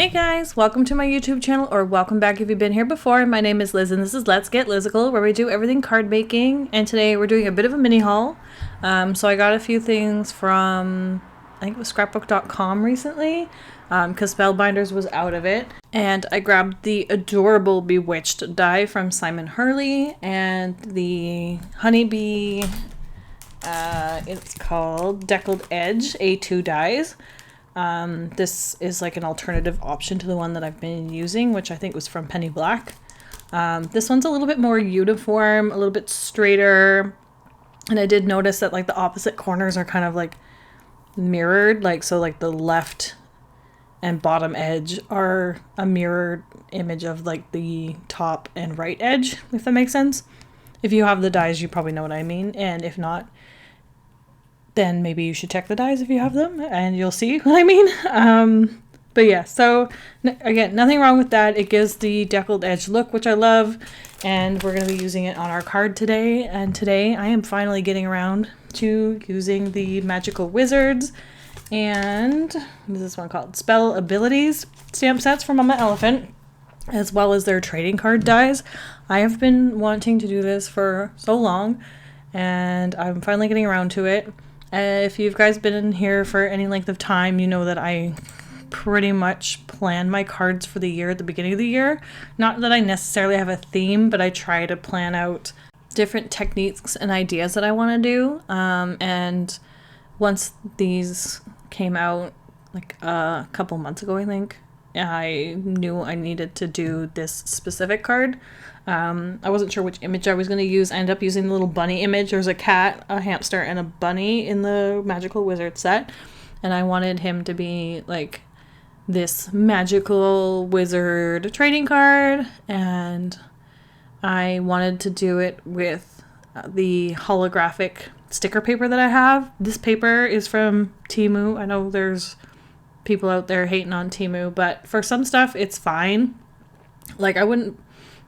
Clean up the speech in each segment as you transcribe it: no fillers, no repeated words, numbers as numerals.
Hey guys, welcome to my YouTube channel, or welcome back if you've been here before. My name is Liz and this is Let's Get Lizical, where we do everything card making, and today we're doing a bit of a mini haul. So I got a few things from, I think it was scrapbook.com recently, because Spellbinders was out of it. And I grabbed the adorable Bewitched die from Simon Hurley and the Honeybee, it's called Deckled Edge A2 dies. This is like an alternative option to the one that I've been using, which I think was from Penny Black. This one's a little bit more uniform, a little bit straighter, and I did notice that like the opposite corners are kind of like mirrored, like so like the left and bottom edge are a mirrored image of like the top and right edge, if that makes sense. If you have the dies, you probably know what I mean, and if not, then maybe you should check the dies if you have them and you'll see what I mean. But yeah, so again, nothing wrong with that. It gives the deckled edge look, which I love, and we're going to be using it on our card today. And today I am finally getting around to using the Magical Wizards and what is this one called? Spell Abilities stamp sets from Mama Elephant, as well as their trading card dies. I have been wanting to do this for so long, and I'm finally getting around to it. If you guys been in here for any length of time, you know that I pretty much plan my cards for the year at the beginning of the year. Not that I necessarily have a theme, but I try to plan out different techniques and ideas that I want to do. And once these came out like a couple months ago, I think, I knew I needed to do this specific card. I wasn't sure which image I was going to use. I ended up using the little bunny image. There's a cat, a hamster, and a bunny in the Magical Wizard set. And I wanted him to be like this magical wizard trading card. And I wanted to do it with the holographic sticker paper that I have. This paper is from Temu. I know there's people out there hating on Temu, but for some stuff, it's fine. Like, I wouldn't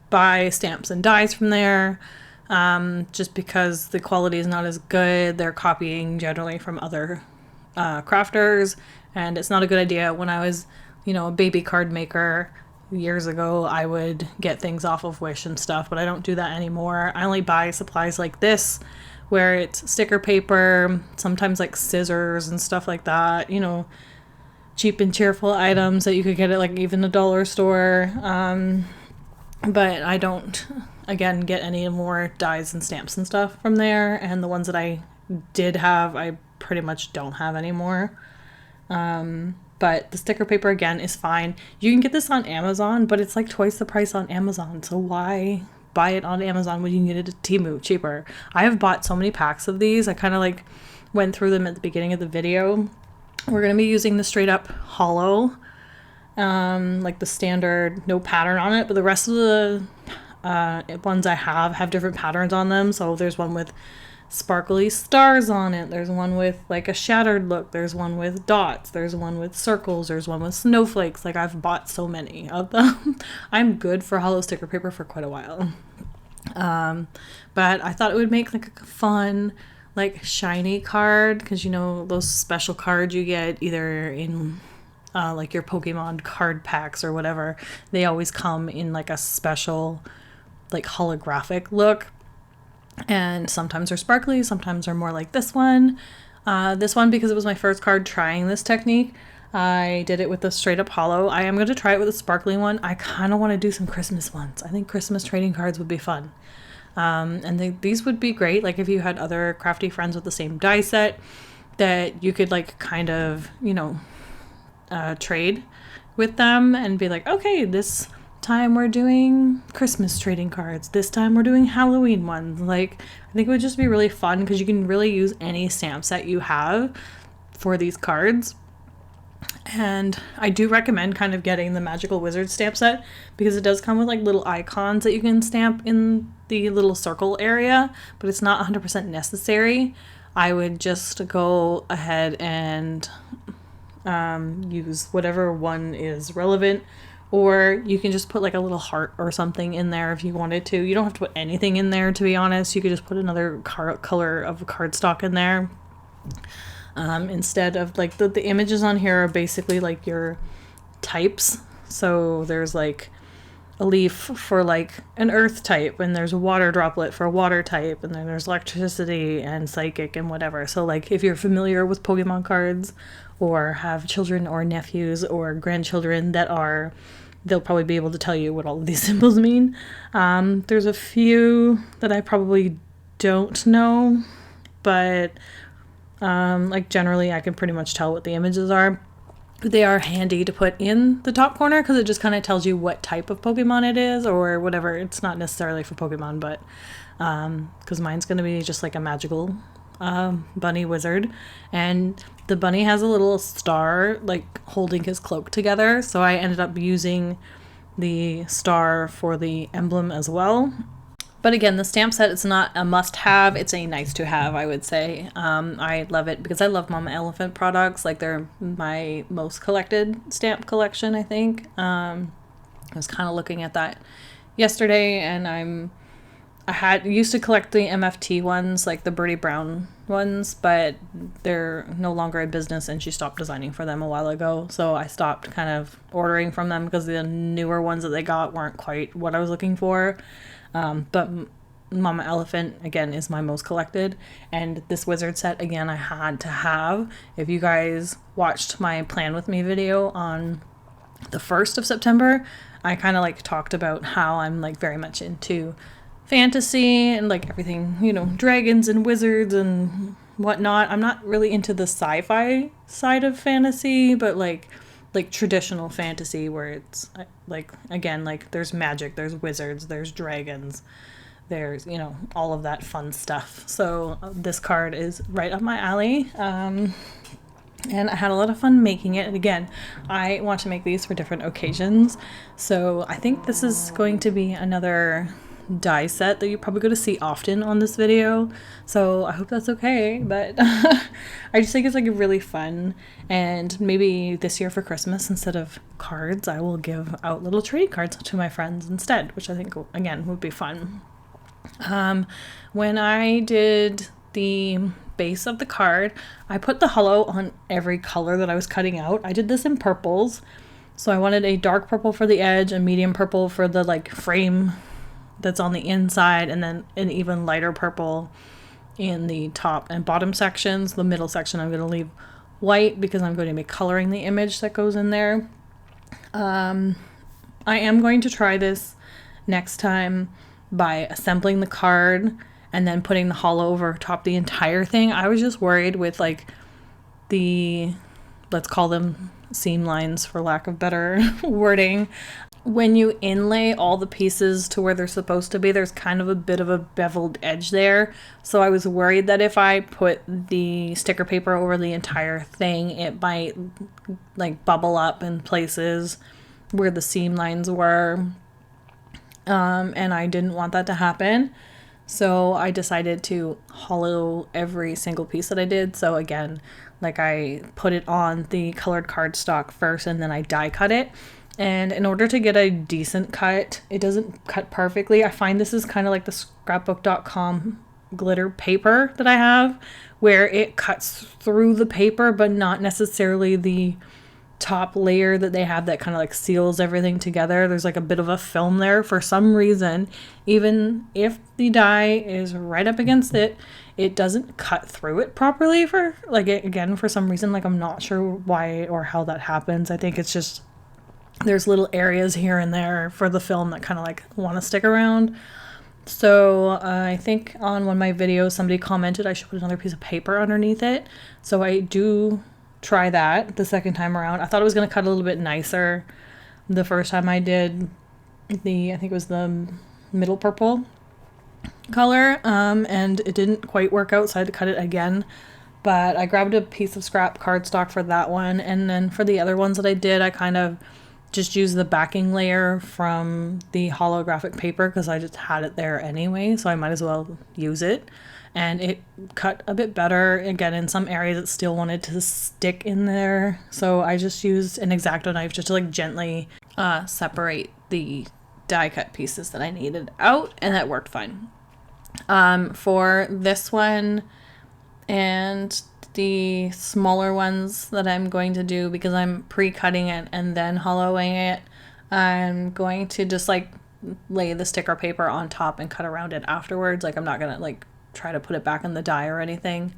buy stamps and dies from there just because the quality is not as good. They're copying generally from other crafters, and it's not a good idea. When I was, a baby card maker years ago, I would get things off of Wish and stuff, but I don't do that anymore. I only buy supplies like this, where it's sticker paper, sometimes like scissors and stuff like that, cheap and cheerful items that you could get at like even a dollar store. But I don't, again, get any more dies and stamps and stuff from there. And the ones that I did have, I pretty much don't have anymore. But the sticker paper, again, is fine. You can get this on Amazon, but it's like twice the price on Amazon. So why buy it on Amazon when you can get it at Temu cheaper? I have bought so many packs of these. I kind of like went through them at the beginning of the video. We're going to be using the straight up hollow, like the standard, no pattern on it, but the rest of the ones I have different patterns on them. So there's one with sparkly stars on it, there's one with like a shattered look, there's one with dots, there's one with circles, there's one with snowflakes. Like, I've bought so many of them. I'm good for hollow sticker paper for quite a while. But I thought it would make like a fun, like shiny card, because those special cards you get either in like your Pokemon card packs or whatever, they always come in like a special like holographic look, and sometimes they're sparkly, sometimes they're more like this one. This one, because it was my first card trying this technique, I did it with the straight up hollow. I am going to try it with a sparkly one. I kind of want to do some Christmas ones. I think Christmas trading cards would be fun. And these would be great, like if you had other crafty friends with the same die set, that you could like kind of, trade with them and be like, okay, this time we're doing Christmas trading cards, this time we're doing Halloween ones. Like, I think it would just be really fun, because you can really use any stamp set you have for these cards. And I do recommend kind of getting the Magical Wizard stamp set, because it does come with like little icons that you can stamp in the little circle area, but it's not 100% necessary. I would just go ahead and use whatever one is relevant, or you can just put like a little heart or something in there if you wanted to. You don't have to put anything in there, to be honest. You could just put another color of cardstock in there. Instead of like the images on here are basically like your types. So there's like a leaf for like an earth type, and there's a water droplet for a water type, and then there's electricity and psychic and whatever. So like if you're familiar with Pokemon cards or have children or nephews or grandchildren that are, they'll probably be able to tell you what all of these symbols mean. There's a few that I probably don't know, but like generally I can pretty much tell what the images are. They are handy to put in the top corner because it just kind of tells you what type of Pokemon it is or whatever. It's not necessarily for Pokemon, but because mine's going to be just like a magical bunny wizard, and the bunny has a little star like holding his cloak together, so I ended up using the star for the emblem as well. But again, the stamp set, it's not a must-have. It's a nice-to-have, I would say. I love it because I love Mama Elephant products. Like, they're my most collected stamp collection, I think. I was kind of looking at that yesterday, and I used to collect the MFT ones, like the Birdie Brown ones, but they're no longer in business, and she stopped designing for them a while ago. So I stopped kind of ordering from them because the newer ones that they got weren't quite what I was looking for. But Mama Elephant, again, is my most collected. And this wizard set, again, I had to have. If you guys watched my Plan With Me video on the 1st of September, I kind of like talked about how I'm like very much into fantasy and like everything, you know, dragons and wizards and whatnot. I'm not really into the sci-fi side of fantasy, but like traditional fantasy where it's like, again, like there's magic, there's wizards, there's dragons, there's, you know, all of that fun stuff. So this card is right up my alley. And I had a lot of fun making it. And again, I want to make these for different occasions. So I think this is going to be another die set that you're probably going to see often on this video, so I hope that's okay. But I just think it's like really fun, and maybe this year for Christmas, instead of cards, I will give out little trading cards to my friends instead, which I think again would be fun. When I did the base of the card, I put the holo on every color that I was cutting out. I did this in purples, so I wanted a dark purple for the edge, a medium purple for the like frame that's on the inside, and then an even lighter purple in the top and bottom sections. The middle section I'm going to leave white because I'm going to be coloring the image that goes in there. I am going to try this next time by assembling the card and then putting the holo over top the entire thing. I was just worried with like the, let's call them seam lines for lack of better wording. When you inlay all the pieces to where they're supposed to be, there's kind of a bit of a beveled edge there. So I was worried that if I put the sticker paper over the entire thing, it might like bubble up in places where the seam lines were. And I didn't want that to happen. So I decided to holo every single piece that I did. So again, like I put it on the colored cardstock first, and then I die cut it. And in order to get a decent cut, it doesn't cut perfectly. I find this is kind of like the scrapbook.com glitter paper that I have, where it cuts through the paper, but not necessarily the top layer that they have that kind of like seals everything together. There's like a bit of a film there for some reason. Even if the die is right up against it, it doesn't cut through it properly for like, again, for some reason. Like, I'm not sure why or how that happens. I think it's just there's little areas here and there for the film that kind of like want to stick around. So I think on one of my videos somebody commented I should put another piece of paper underneath it. So I do try that the second time around. I thought it was going to cut a little bit nicer the first time I did I think it was the middle purple color, and it didn't quite work out, so I had to cut it again. But I grabbed a piece of scrap cardstock for that one, and then for the other ones that I did, I kind of just used the backing layer from the holographic paper because I just had it there anyway, so I might as well use it. And it cut a bit better. Again, in some areas it still wanted to stick in there, so I just used an X-Acto knife just to like gently separate the die cut pieces that I needed out, and that worked fine. For this one and the smaller ones that I'm going to do, because I'm pre-cutting it and then hollowing it, I'm going to just like lay the sticker paper on top and cut around it afterwards. Like I'm not gonna like try to put it back in the die or anything.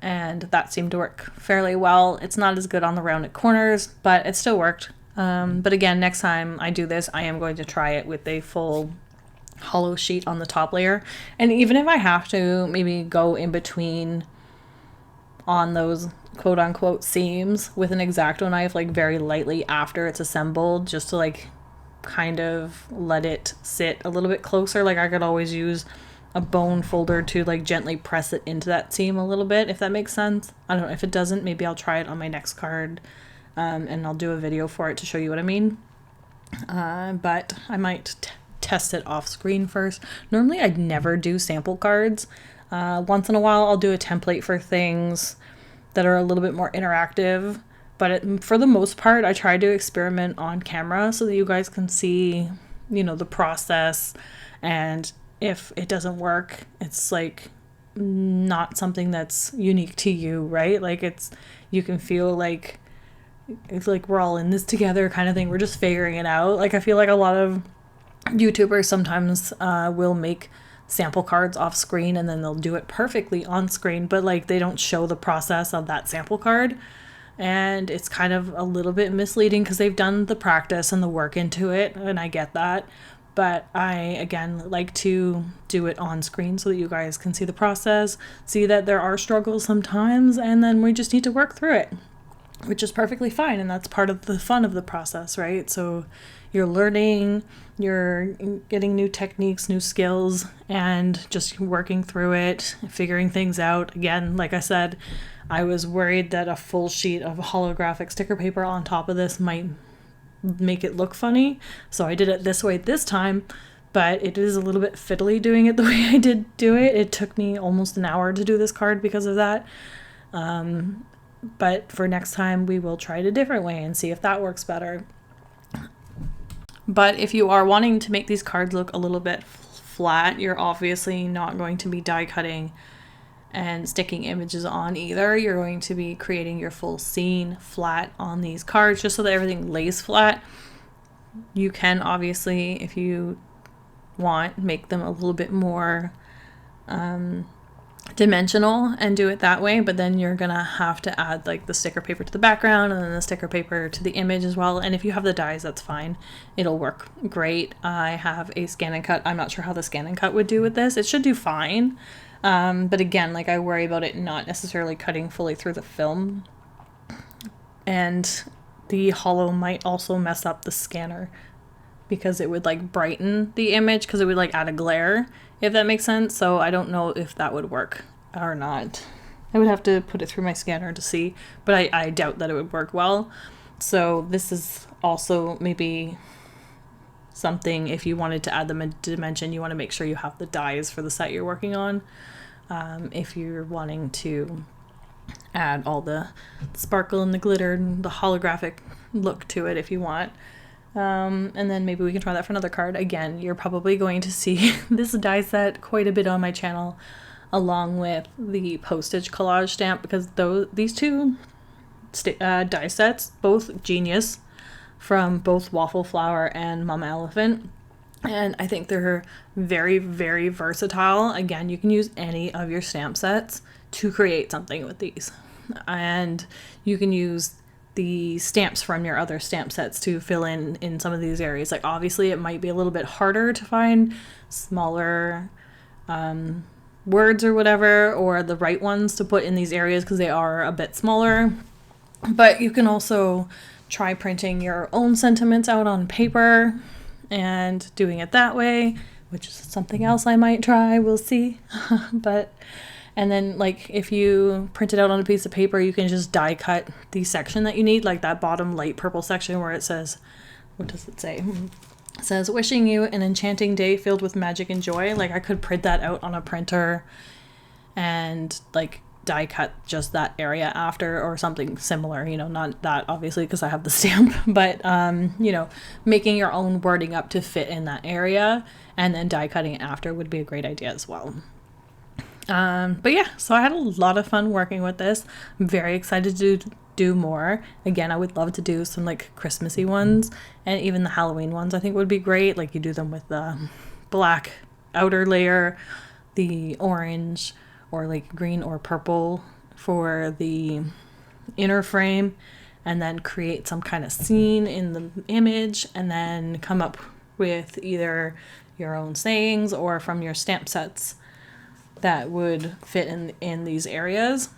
And that seemed to work fairly well. It's not as good on the rounded corners, but it still worked. But again, next time I do this, I am going to try it with a full hollow sheet on the top layer. And even if I have to maybe go in between on those quote unquote seams with an X-Acto knife, like very lightly after it's assembled, just to like kind of let it sit a little bit closer. Like I could always use a bone folder to like gently press it into that seam a little bit, if that makes sense. I don't know. If it doesn't, maybe I'll try it on my next card, and I'll do a video for it to show you what I mean. But I might test it off screen first. Normally I'd never do sample cards. Once in a while I'll do a template for things that are a little bit more interactive, but for the most part I try to experiment on camera so that you guys can see, you know, the process. And if it doesn't work, it's like not something that's unique to you, right? Like you can feel like it's like we're all in this together kind of thing. We're just figuring it out. Like I feel like a lot of YouTubers sometimes will make sample cards off screen and then they'll do it perfectly on screen, but like they don't show the process of that sample card. And it's kind of a little bit misleading because they've done the practice and the work into it, and I get that. But I, again, like to do it on screen so that you guys can see the process, see that there are struggles sometimes, and then we just need to work through it, which is perfectly fine. And that's part of the fun of the process, right? So you're learning, you're getting new techniques, new skills, and just working through it, figuring things out. Again, like I said, I was worried that a full sheet of holographic sticker paper on top of this might make it look funny, so I did it this way this time, but it is a little bit fiddly doing it the way I did do it. It took me almost an hour to do this card because of that, but for next time we will try it a different way and see if that works better. But if you are wanting to make these cards look a little bit flat, you're obviously not going to be die cutting and sticking images on either. You're going to be creating your full scene flat on these cards just so that everything lays flat. You can obviously, if you want, make them a little bit more dimensional and do it that way, but then you're gonna have to add like the sticker paper to the background and then the sticker paper to the image as well. And if you have the dies, that's fine, it'll work great. I have a scan and cut. I'm not sure how the scan and cut would do with this. It should do fine. But again, like I worry about it not necessarily cutting fully through the film, and the hollow might also mess up the scanner because it would like brighten the image because it would like add a glare, if that makes sense. So I don't know if that would work or not. I would have to put it through my scanner to see, but I doubt that it would work well. So this is also maybe something, if you wanted to add them a dimension, you want to make sure you have the dies for the set you're working on. If you're wanting to add all the sparkle and the glitter and the holographic look to it if you want. And then maybe we can try that for another card. Again, you're probably going to see this die set quite a bit on my channel, along with the postage collage stamp, because these two die sets, both genius, from both Waffle Flower and Mama Elephant. And I think they're very, very versatile. Again, you can use any of your stamp sets to create something with these. And you can use the stamps from your other stamp sets to fill in some of these areas. Like obviously it might be a little bit harder to find smaller words or whatever, or the right ones to put in these areas because they are a bit smaller. But you can also try printing your own sentiments out on paper and doing it that way, which is something else I might try, we'll see. And then like if you print it out on a piece of paper, you can just die cut the section that you need, like that bottom light purple section where it says, what does it say? It says, wishing you an enchanting day filled with magic and joy. Like I could print that out on a printer and like die cut just that area after, or something similar, you know, not that obviously because I have the stamp, but you know, making your own wording up to fit in that area and then die cutting it after would be a great idea as well. But yeah, so I had a lot of fun working with this. I'm very excited to do more. Again, I would love to do some like Christmassy ones, and even the Halloween ones I think would be great. Like you do them with the black outer layer, the orange or like green or purple for the inner frame, and then create some kind of scene in the image, and then come up with either your own sayings or from your stamp sets that would fit in these areas.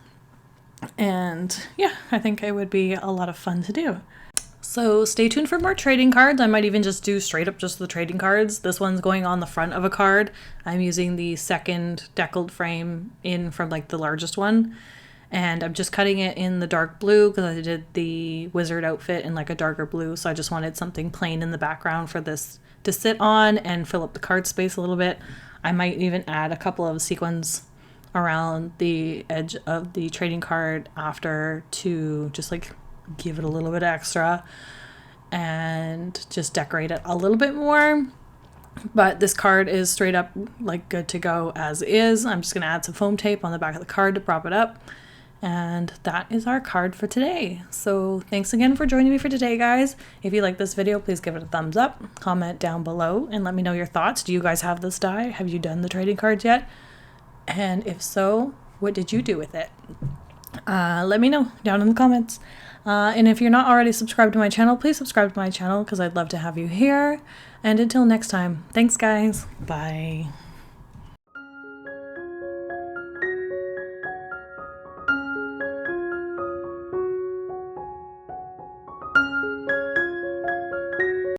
And yeah, I think it would be a lot of fun to do. So stay tuned for more trading cards. I might even just do straight up just the trading cards. This one's going on the front of a card. I'm using the second deckled frame in from like the largest one. And I'm just cutting it in the dark blue because I did the wizard outfit in like a darker blue. So I just wanted something plain in the background for this to sit on and fill up the card space a little bit. I might even add a couple of sequins around the edge of the trading card after to just like give it a little bit extra and just decorate it a little bit more. But this card is straight up like good to go as is. I'm just going to add some foam tape on the back of the card to prop it up. And that is our card for today. So thanks again for joining me for today, guys. If you like this video, please give it a thumbs up, comment down below, and let me know your thoughts. Do you guys have this die? Have you done the trading cards yet? And if so, what did you do with it? Let me know down in the comments. And if you're not already subscribed to my channel, please subscribe to my channel because I'd love to have you here. And until next time, thanks guys. Bye.